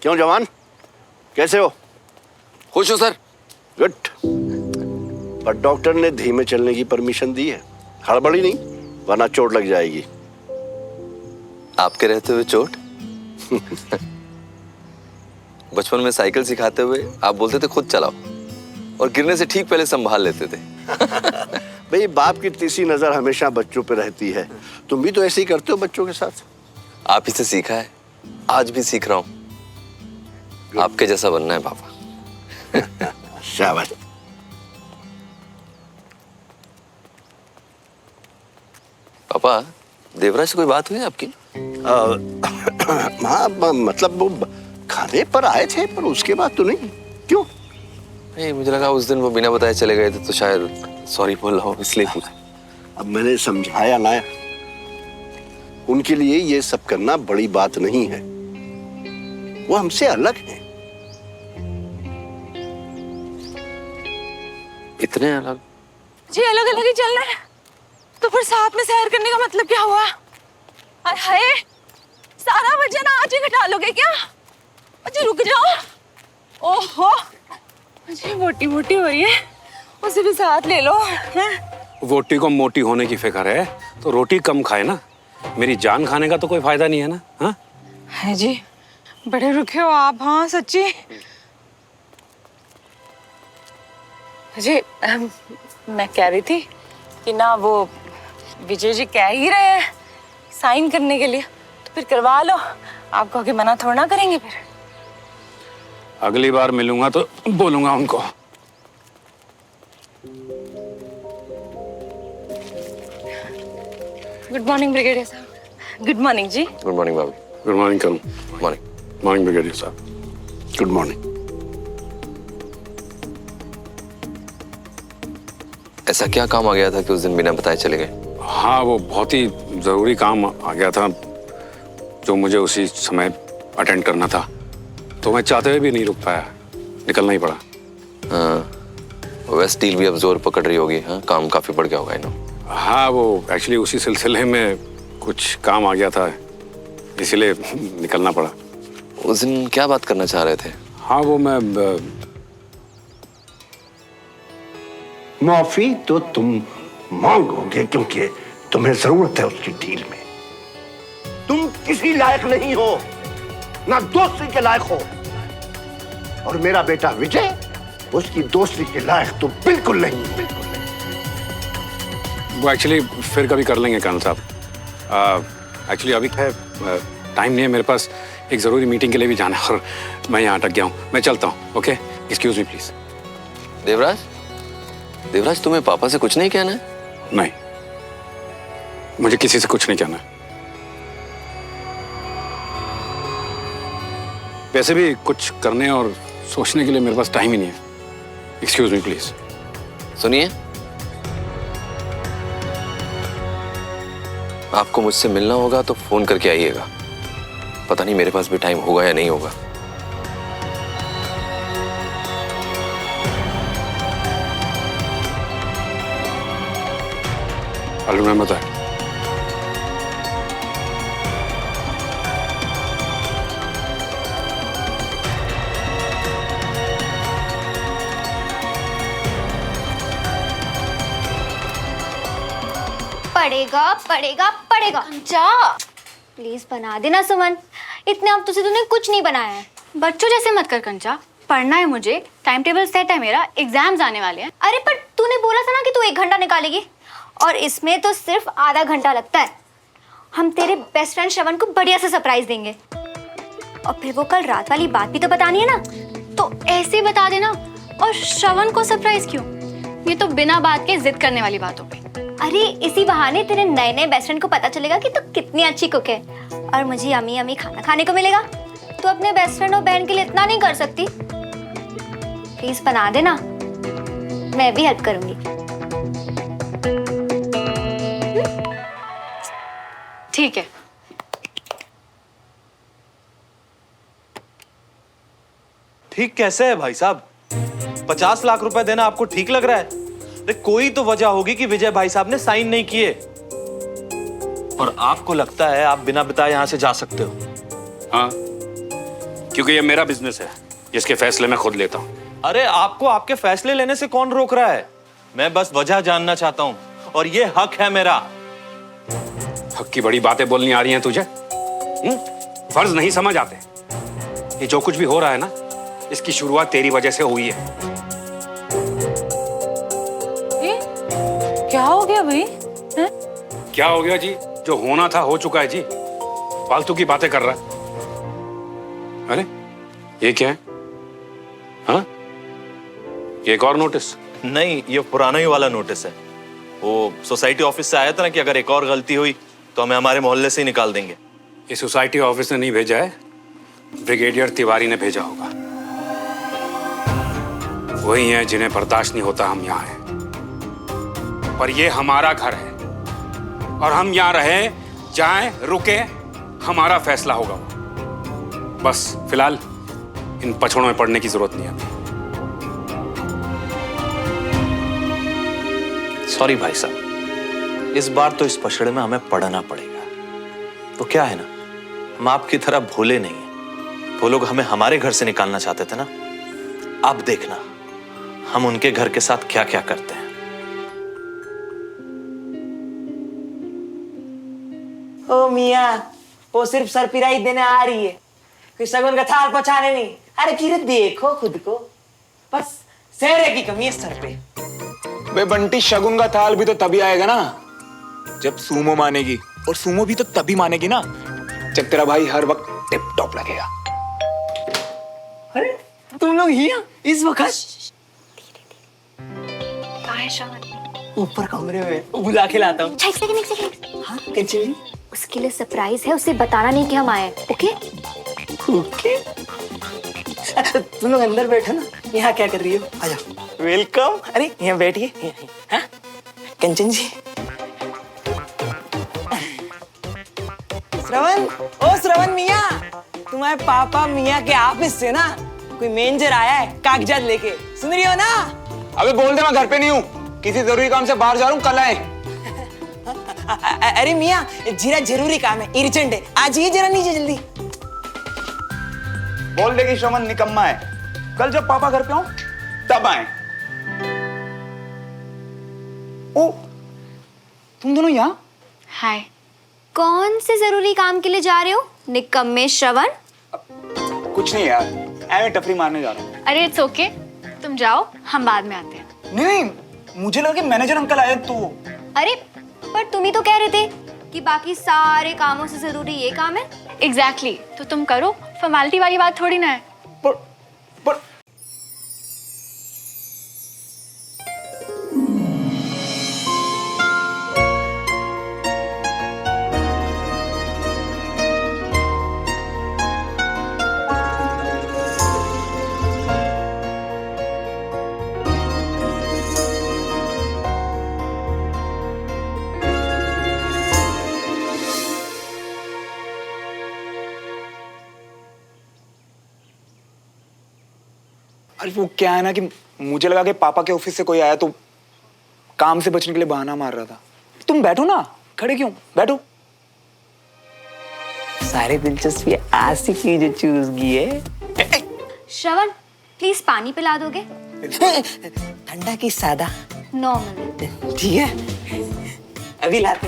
क्यों जवान, कैसे हो? खुश हो सर? गुड। पर डॉक्टर ने धीमे चलने की परमिशन दी है, हड़बड़ी नहीं वरना चोट लग जाएगी। आपके रहते हुए चोट? बचपन में साइकिल सिखाते हुए आप बोलते थे खुद चलाओ, और गिरने से ठीक पहले संभाल लेते थे। भाई बाप की तीसरी नजर हमेशा बच्चों पे रहती है। तुम भी तो ऐसे ही करते हो बच्चों के साथ। आप ही से सीखा है, आज भी सीख रहा हूं। आपके जैसा बनना है पापा। शाबाश। पापा, देवराज से कोई बात हुई आपकी? हाँ, मतलब वो खाने पर आए थे, पर उसके बाद तो नहीं। क्यों? नहीं, मुझे लगा उस दिन वो बिना बताए चले गए थे, तो शायद सॉरी बोल रहा हूँ इसलिए पूछा। अब मैंने समझाया ना, उनके लिए ये सब करना बड़ी बात नहीं है। वो हमसे अलग हैं। इतने अलग? जी अलग अलग ही चलना है तो फिर साथ में सैर करने का मतलब क्या हुआ? हाय, सारा वजन आज ही घटा लोगे क्या? अजी रुक जाओ। ओहो, अजी मोटी मोटी हो रही है, उसे भी साथ ले लो। वोटी को मोटी होने की फिक्र है तो रोटी कम खाए ना, मेरी जान खाने का तो कोई फायदा नहीं है ना। हाँ है जी, बड़े रुखे हो आप। हाँ सच्ची जी। मैं कह रही थी कि ना वो विजय जी कह ही रहे हैं साइन करने के लिए, तो फिर करवा लो। आप कहोगे मना थोड़ा ना करेंगे फिर। अगली बार मिलूंगा तो बोलूंगा उनको। गुड मॉर्निंग ब्रिगेडियर साहब। गुड मॉर्निंग जी। गुड मॉर्निंग भाभी। गुड मॉर्निंग करूँ? मॉर्निंग। मॉर्निंग ब्रिगेडियर साहब। Good morning. ऐसा क्या काम आ गया था कि उस दिन बिना बताए चले गए? हाँ, वो बहुत ही जरूरी काम आ गया था जो मुझे उसी समय अटेंड करना था, तो मैं चाहते हुए भी नहीं रुक पाया, निकलना ही पड़ा। हाँ, वेस्ट डील भी अब जोर पकड़ रही होगी। हाँ, काम काफी बढ़ गया होगा इन्हों। हाँ, वो एक्चुअली उसी सिलसिले में कुछ काम आ गया था, इसीलिए निकलना पड़ा। उस दिन क्या बात करना चाह रहे थे? हाँ, वो मैं माफी तो तुम मांगोगे क्योंकि तुम्हें जरूरत है उसकी डील में। तुम किसी लायक नहीं हो, ना दोस्ती के लायक हो, और मेरा बेटा विजय उसकी दोस्ती के लायक तो बिल्कुल नहीं। बिल्कुल नहीं। वो एक्चुअली फिर कभी कर लेंगे कर्नल साहब। एक्चुअली अभी है टाइम नहीं है मेरे पास, एक ज़रूरी मीटिंग के लिए भी जाना है और मैं यहाँ अटक गया हूँ। मैं चलता हूँ। Okay, excuse me please. Devraj, Devraj तुम्हें पापा से कुछ नहीं कहना है? नहीं, मुझे किसी से कुछ नहीं कहना है। वैसे भी कुछ करने और सोचने के लिए मेरे पास टाइम ही नहीं है। Excuse me please. सुनिए, आपको मुझसे मिलना होगा तो फोन करके आइएगा। पता नहीं मेरे पास भी टाइम होगा या नहीं होगा। I'll remember that. पड़ेगा पड़ेगा पड़ेगा। जा प्लीज बना देना सुमन, इतने अब तुझे तूने कुछ नहीं बनाया है। बच्चों जैसे मत कर कंचा, पढ़ना है मुझे, टाइम टेबल सेट है मेरा, एग्जाम्स आने वाले हैं। अरे पर तूने बोला था ना कि तू 1 घंटा निकालेगी, और इसमें तो सिर्फ आधा घंटा लगता है। हम तेरे बेस्ट फ्रेंड श्रवण को बढ़िया से सरप्राइज देंगे, और फिर वो कल रात वाली बात भी तो बतानी है ना। तो ऐसे ही बता देना। और श्रवण को सरप्राइज क्यों? ये तो बिना बात के जिद करने वाली बात हो गई। अरे इसी बहाने तेरे नए नए बेस्ट फ्रेंड को पता चलेगा कि तू कितनी अच्छी कुक है, और मुझे यम्मी यम्मी खाना खाने को मिलेगा। तू अपने बेस्ट फ्रेंड और बहन के लिए इतना नहीं कर सकती? प्लीज बना देना, मैं भी हेल्प करूंगी। ठीक है। ठीक कैसे है भाई साहब? 50 लाख रुपए देना आपको ठीक लग रहा है? अरे कोई तो वजह होगी कि विजय भाई साहब ने साइन नहीं किए, और आपको लगता है आप बिना बताए यहां से जा सकते हो? हाँ, क्योंकि ये मेरा बिजनेस है, जिसके फैसले मैं खुद लेता हूँ। अरे आपको आपके फैसले लेने से कौन रोक रहा है? मैं बस वजह जानना चाहता हूँ और ये हक है मेरा। हक की बड़ी बातें बोलनी आ रही हैं तुझे? फर्ज नहीं समझ आते? ये जो कुछ भी हो रहा है ना, इसकी शुरुआत तेरी वजह से हुई है। क्या हो गया भाई? हैं? क्या हो गया जी? जो होना था हो चुका है जी। फालतू की बातें कर रहा है। अरे ये क्या है? हाँ, ये एक और नोटिस? नहीं, ये पुराना ही वाला नोटिस है। वो सोसाइटी ऑफिस से आया था ना कि अगर एक और गलती हुई तो हमें हमारे मोहल्ले से ही निकाल देंगे। ये सोसाइटी ऑफिस ने नहीं भेजा है, ब्रिगेडियर तिवारी ने भेजा होगा। वही है जिन्हें बर्दाश्त नहीं होता हम यहाँ हैं। पर ये हमारा घर है और हम यहाँ रहे, जाएं, रुके, हमारा फैसला होगा। बस फिलहाल इन पछड़ों में पड़ने की जरूरत नहीं है। सॉरी भाई साहब, इस बार तो इस पछड़े में हमें पढ़ना पड़ेगा। तो क्या है ना, हम आपकी तरह भोले नहीं हैं। वो लोग हमें हमारे घर से निकालना चाहते थे ना, अब देखना हम उनके घर के साथ क्या क्या करते हैं। ओ मियाँ, वो सिर्फ सरपिराई देने आ रही है, कोई शगुन का थाल पहुंचाने नहीं। अरे फिर देखो खुद को, बस सेहरे की कमी है सर पे। बे बंटी, शगुन का थाल भी तो तभी आएगा ना जब सूमो मानेगी, और सूमो भी तो तभी मानेगी ना जब तेरा भाई हर वक्त टिप टॉप लगेगा। अरे तुम लोग यहाँ इस वक्त? ऊपर कमरे में बुला के लाता हूँ। एक सेकंड। हाँ कंचन जी, उसके लिए सरप्राइज है, उसे बताना नहीं कि हम आए। ओके? ओके। अच्छा तुम लोग अंदर बैठो ना, यहाँ क्या कर रही हो? आजा। वेलकम। अरे यहाँ बैठिए। हाँ कंचन जी। श्रवण, ओ श्रवण मियाँ, तुम्हारे पापा मियाँ के ऑफिस से ना कोई मैनेजर आया है कागजात लेके, सुन रही हो ना? अबे बोल दे मैं घर पे नहीं हूँ, किसी जरूरी काम से बाहर जा रहा हूँ, कल आए। अरे मियाँ, जीरा जरूरी काम है, अर्जेंट है, आज ही जरा नीचे जल्दी। बोल दे कि श्रवण निकम्मा है, कल जब पापा घर पे हो तब आए। ओ, तुम दोनों यहाँ? हाय। कौन से जरूरी काम के लिए जा रहे हो निकम्मे श्रवण? कुछ नहीं यार, ऐਵੇਂ टपरी मारने जा रहा हूँ। अरे इट्स ओके, तुम जाओ, हम बाद में आते हैं। नहीं, मुझे लगा कि मैनेजर अंकल आए तो। अरे पर तुम ही तो कह रहे थे कि बाकी सारे कामों से जरूरी ये काम है। एग्जैक्टली, तो तुम करो, फॉर्मेलिटी वाली बात थोड़ी ना है। पर अरे वो क्या है ना कि मुझे लगा कि पापा के ऑफिस से कोई आया तो काम से बचने के लिए बहाना मार रहा था। तुम बैठो ना, खड़े क्यों? बैठो। सारे दिलचस्पी आशिकी जो चूज की है। श्रवण प्लीज पानी पिला दोगे? ठंडा की सादा? नॉर्मल। ठीक है, अभी लाते।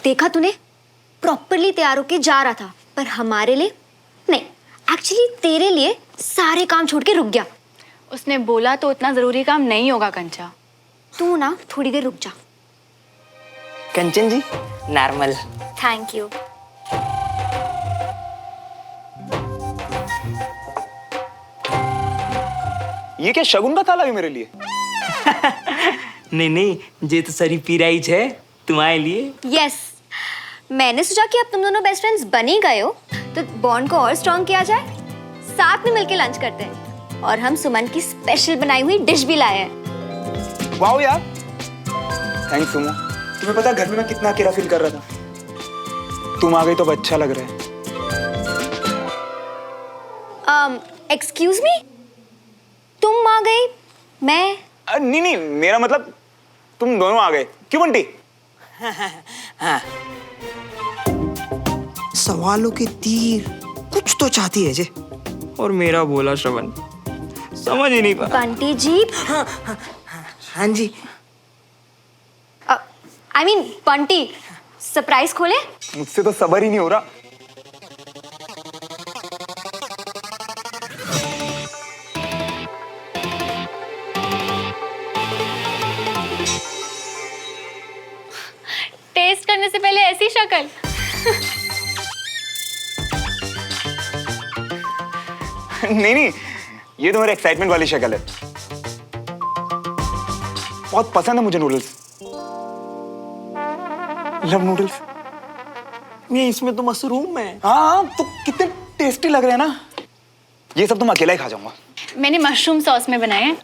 देखा तूने, प्रॉपरली तैयार होके जा रहा था, पर हमारे लिए नहीं, एक्चुअली तेरे लिए सारे काम छोड़ के रुक गया। उसने बोला तो उतना जरूरी काम नहीं होगा कंचा। तू ना थोड़ी देर रुक जा। कंचन जी, नॉर्मल। Thank you. ये क्या शगुन का थाला है मेरे लिए? नहीं नहीं, ये तो सारी पिराइज है तुम्हारे लिए। यस, मैंने सोचा कि अब तुम दोनों बेस्ट फ्रेंड्स बन ही गए हो तो बॉन्ड को और स्ट्रॉन्ग किया जाए। साथ में मिलके लंच करते हैं, और हम सुमन की स्पेशल बनाई हुई डिश भी लाए हैं। वाओ यार, थैंक्स सुमो। तुम्हें पता घर में मैं कितना अकेला फील कर रहा था, तुम आ गई तो अब अच्छा लग रहा है। एक्सक्यूज मी, तुम आ गई, मैं? नहीं नहीं, मेरा मतलब तुम दोनों आ गए। क्यों बंटी? हाँ, सवालों के तीर कुछ तो चाहती है जे, और मेरा बोला श्रवण समझ ही नहीं पा। बंटी जी, हाँ जी, आई मीन बंटी, सरप्राइज खोले? मुझसे तो सबर ही नहीं हो रहा। टेस्ट करने से पहले ऐसी शक्ल। नहीं, ये तो मेरे एक्साइटमेंट वाली शक्ल है। बहुत पसंद है मुझे नूडल्स, लव नूडल्स। ये इसमें तो मशरूम है। हाँ, तो कितने टेस्टी लग रहे हैं ना। ये सब तो मैं अकेला ही खा जाऊंगा। मैंने मशरूम सॉस में बनाए हैं।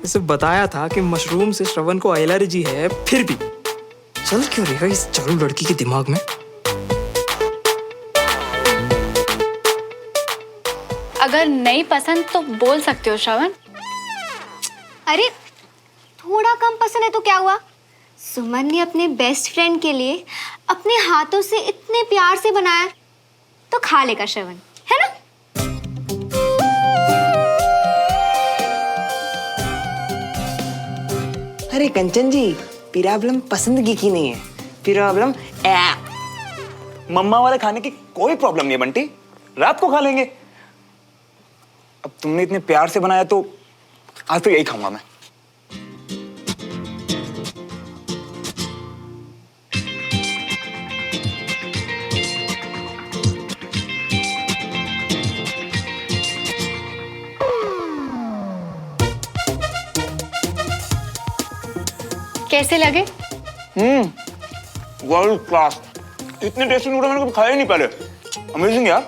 इसे बताया था कि मशरूम से श्रवण को एलर्जी है, फिर भी चल क्यों रहेगा इस चालू लड़की के दिमाग में। अगर नहीं पसंद तो बोल सकते हो श्रवण। अरे थोड़ा कम पसंद है तो क्या हुआ? सुमन ने अपने बेस्ट फ्रेंड के लिए अपने हाथों से इतने प्यार से बनाया, तो खा लेगा श्रवण, है ना? अरे कंचन जी, प्रॉब्लम पसंदगी की नहीं है, प्रॉब्लम मम्मा वाले खाने की कोई प्रॉब्लम नहीं है बंटी, रात को खा लेंगे। अब तुमने इतने प्यार से बनाया तो आज तो यही खाऊंगा मैं। कैसे लगे? World class. इतने टेस्टी नूडल मैंने कभी खाए ही नहीं पहले। अमेजिंग यार।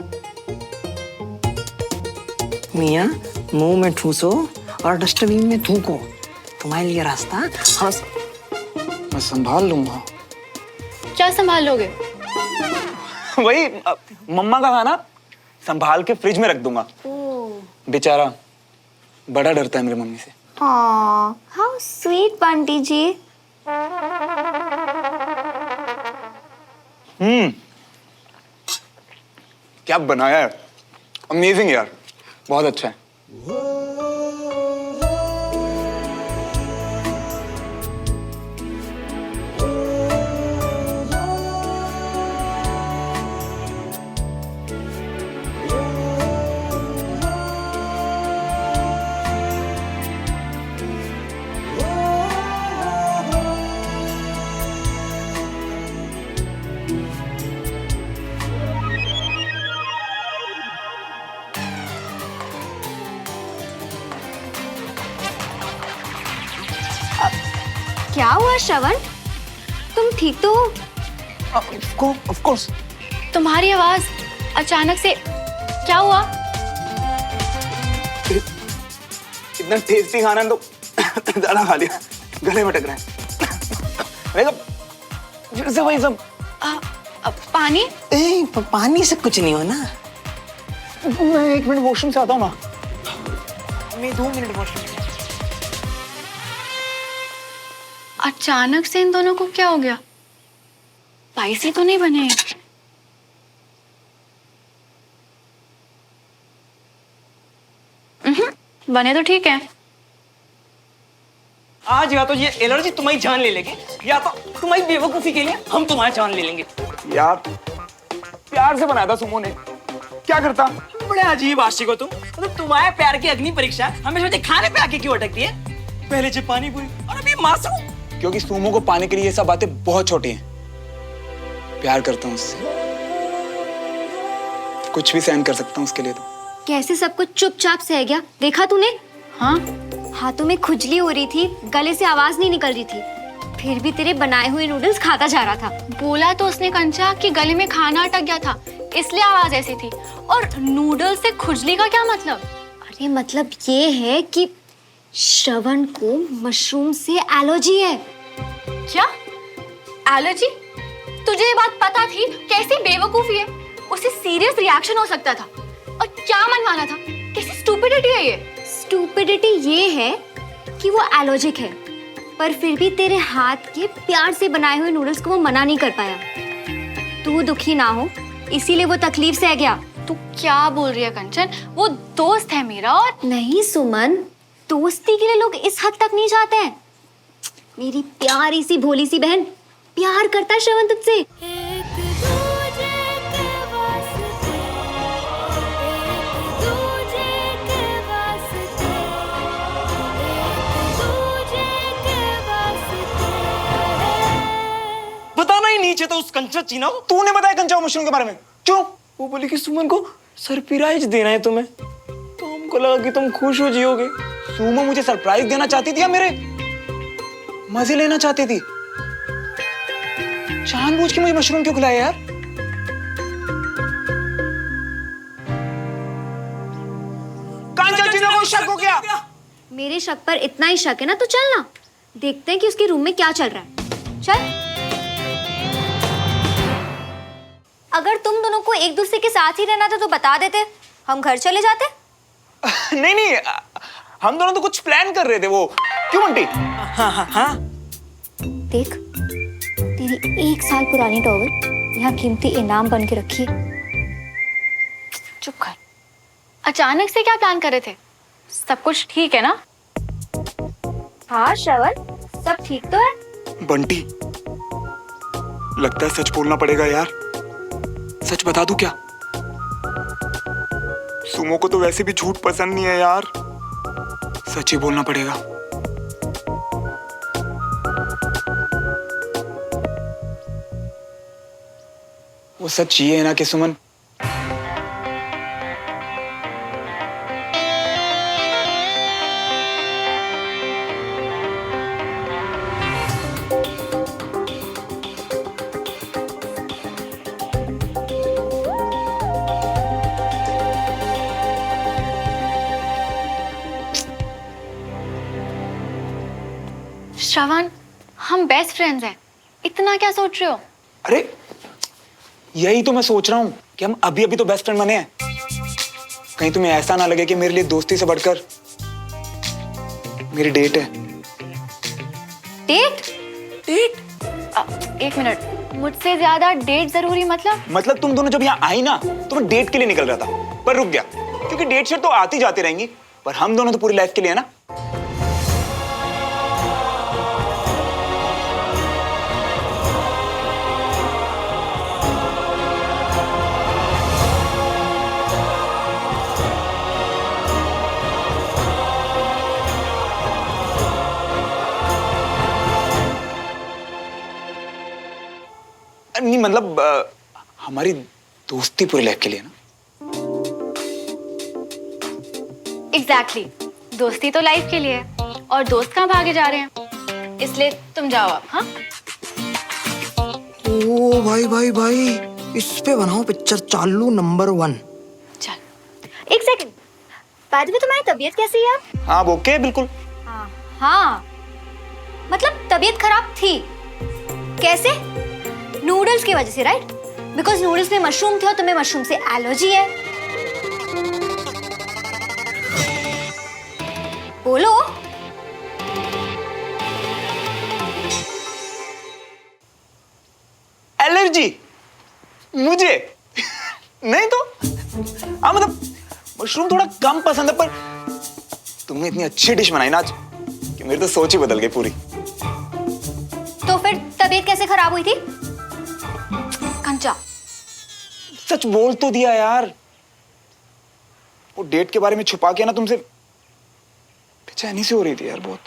मियाँ, मुंह में ठूसो और डस्टबिन में थूको, तुम्हारे लिए रास्ता मैं संभाल लूंगा। क्या संभाल लोगे? वही मम्मा का खाना संभाल के फ्रिज में रख दूंगा। बेचारा बड़ा डरता है मेरी मम्मी से। हाउ स्वीट बंटी जी। क्या बनाया है, अमेजिंग यार, बहुत अच्छा है। क्या हुआ श्रवण, तुम ठीक तो हो? Of course. तुम्हारी आवाज अचानक से क्या हुआ? इतना टेस्टी खाना तो ज्यादा खा लिया, गले में अटक रहा है। फिर से वही सब। पानी? पानी से कुछ नहीं हो ना। मैं 1 मिनट वॉशरूम से आता हूँ ना। मैं 2 मिनट वॉशरूम। अचानक से इन दोनों को क्या हो गया? स्पाइसी तो नहीं बने? बने तो ठीक है। आज या तो ये एलर्जी तुम्हारी जान ले लेगी, या तो तुम्हारी बेवकूफी के लिए हम तुम्हारी जान ले लेंगे। यार प्यार से बनाया था सुमो ने, क्या करता। बड़े अजीब आशिक हो तुम। मतलब तुम्हारे प्यार की अग्नि परीक्षा हमेशा मुझे खाने पे आके क्यों अटकती है? पहले जो पानी पूरी और अभी मासूम। क्योंकि सुमो को पाने के लिए ये सब बातें बहुत छोटी हैं। प्यार करता हूँ उससे, कुछ भी सहन कर सकता हूँ उसके लिए। तो कैसे सब कुछ चुपचाप सह गया, देखा तूने? हाँ, हाथों में खुजली हो रही थी, गले से आवाज नहीं निकल रही थी, फिर भी तेरे बनाए हुए नूडल्स खाता जा रहा था। बोला तो उसने कंचा कि गले में खाना अटक गया था, इसलिए आवाज ऐसी थी। और नूडल्स से खुजली का क्या मतलब? अरे मतलब ये है कि श्रवण को मशरूम से एलर्जी है। क्या एलर्जी? तुझे ये बात पता थी? कैसी बेवकूफी है, उसे सीरियस रिएक्शन हो सकता था। और क्या मनवाना था? कैसी स्टूपिडिटी है ये? स्टूपिडिटी ये है कि वो एलर्जिक है, पर फिर भी तेरे हाथ के प्यार से बनाए हुए नूडल्स को वो मना नहीं कर पाया। तू दुखी ना हो, इसीलिए वो तकलीफ से आ गया। तू क्या बोल रही है कंचन? वो दोस्त है मेरा। और नहीं सुमन, दोस्ती के लिए लोग इस हद तक नहीं जाते हैं। मेरी प्यारी सी भोली सी बहन, प्यार करता है श्रवण तुझसे। बताना ही नीचे तो उस कंचा चीना को। तूने बताया कंचा मशरूम के बारे में? क्यों? वो बोली कि सुमन को सरप्राइज देना है तुम्हें, तो हमको लगा कि तुम खुश हो जियोगे। सुमो मुझे सरप्राइज देना चाहती थी या मेरे मजे लेना चाहती थी? जानबूझ के मुझे मशरूम क्यों खिलाया यार? कंचा चीना को शक हो गया। मेरे शक पर इतना ही शक है ना, तो चल ना देखते हैं कि उसके रूम में क्या चल रहा है। चल। अगर तुम दोनों को एक दूसरे के साथ ही रहना था तो बता देते, हम घर चले जाते। नहीं नहीं, हम दोनों तो कुछ प्लान कर रहे थे। वो क्यों बंटी? हाँ हाँ हाँ। देख, तेरी 1 साल पुरानी टॉवल यहाँ कीमती इनाम बन के रखी है। चुप कर। अचानक से क्या प्लान कर रहे थे? सब कुछ ठीक है ना? हाँ श्रवण, सब ठीक तो है। बंटी, लगता है सच बोलना पड़ेगा यार। सच बता दूं क्या? सुमो को तो वैसे भी झूठ पसंद नहीं है यार। सच ही बोलना पड़ेगा। वो सच ये है ना कि सुमन श्रवण, हम बेस्ट फ्रेंड्स हैं, इतना क्या सोच रहे हो? अरे यही तो मैं सोच रहा हूं कि हम अभी अभी तो बेस्ट फ्रेंड बने हैं। कहीं तुम्हें ऐसा ना लगे कि मेरे लिए दोस्ती से बढ़कर मेरी डेट है। डेट? डेट? 1 मिनट, मुझसे ज्यादा डेट जरूरी मतलब तुम दोनों जब यहाँ आई ना तो मैं डेट के लिए निकल रहा था, पर रुक गया क्योंकि डेट शेट तो आती जाती रहेंगी, पर हम दोनों तो पूरी लाइफ के लिए है ना। नहीं मतलब हमारी दोस्ती पूरी लाइफ के लिए ना। एग्जैक्टली, दोस्ती तो लाइफ के लिए है, और दोस्त कहाँ भागे जा रहे हैं, इसलिए तुम जाओ अब। हाँ ओ भाई भाई भाई, इस पे बनाओ पिक्चर चालू नंबर 1। चल। 1 सेकंड, बाद में तुम्हारी तबीयत कैसी है अब? हाँ ओके, बिल्कुल। हाँ, मतलब तबीयत खराब थी। कैसे? नूडल्स की वजह से, राइट? बिकॉज नूडल्स में मशरूम थे और तुम्हें मशरूम से एलर्जी है। बोलो। एलर्जी मुझे नहीं तो हाँ, मतलब मशरूम थोड़ा कम पसंद है, पर तुमने इतनी अच्छी डिश बनाई ना आज कि मेरी तो सोच ही बदल गई पूरी। तो फिर तबीयत कैसे खराब हुई थी? कंचा, सच बोल तो दिया यार। वो डेट के बारे में छुपा के ना तुमसे बेचैनी सी हो रही थी यार बहुत।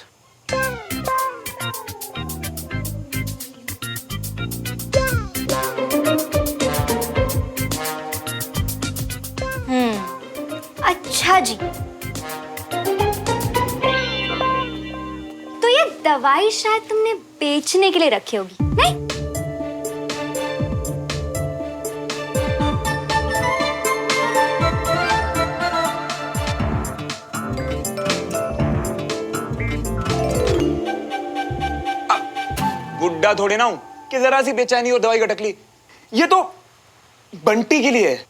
अच्छा जी, तो ये दवाई शायद तुमने बेचने के लिए रखी होगी, नहीं? बुड्ढा थोड़े ना हूं कि जरा सी बेचैनी और दवाई गटक ली। ये तो बंटी के लिए है।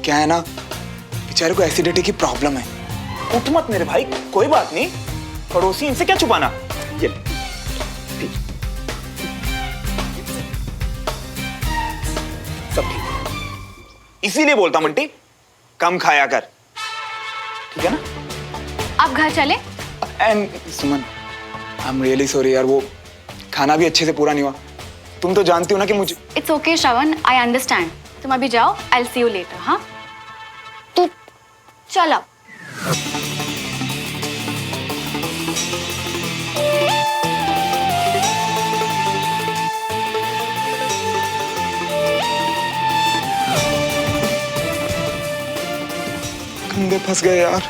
क्या है ना, बेचारे को एसिडिटी की प्रॉब्लम है। उठ मत मेरे भाई, कोई बात नहीं, पड़ोसी, इनसे क्या छुपाना? ये सब ठीक है। इसीलिए बोलता हूं बंटी, कम खाया कर, ठीक है ना? आप घर चले। And Suman, I am really sorry यार, वो खाना भी अच्छे से पूरा नहीं हुआ। तुम तो जानती हो ना कि मुझे। It's okay Shravan, I understand. तुम अभी जाओ, I will see you later. हाँ, तू चल अब। कंधे फंस गए यार।